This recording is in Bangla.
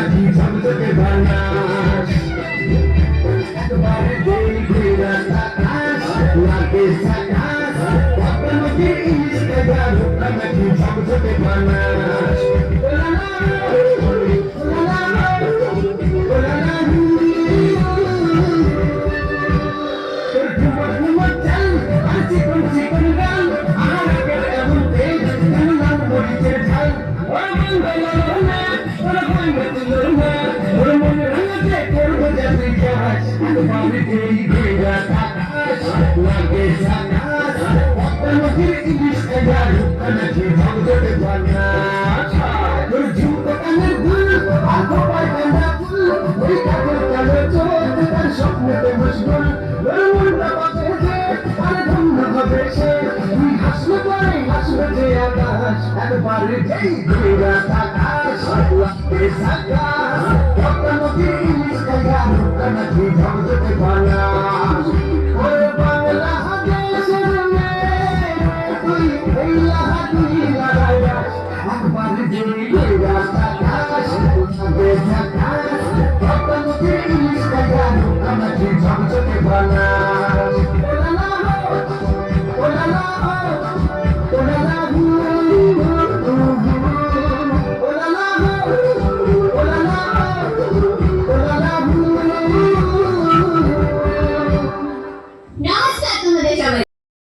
কানাকি ঝকঝকে বানাস একবারে দেখে আকাশ লাগে সাকাশ পদ্মা নদীর ইলিশ কাজা কানাকি ঝকঝকে বানাস একবারে ঘুরা আকাশ লাগে সাকাশ পদ্মা নদীর ইলিশ কাজা কানাকি ঝকঝকে বানাস ওরে বাংলা দেশের মেয়ে তুই এই লাহাটি লাগাইয়াস একবারে ঘুরা আকাশ লাগে সাকাশ পদ্মা নদীর ইলিশ কাজা কানাকি ঝকঝকে বানাস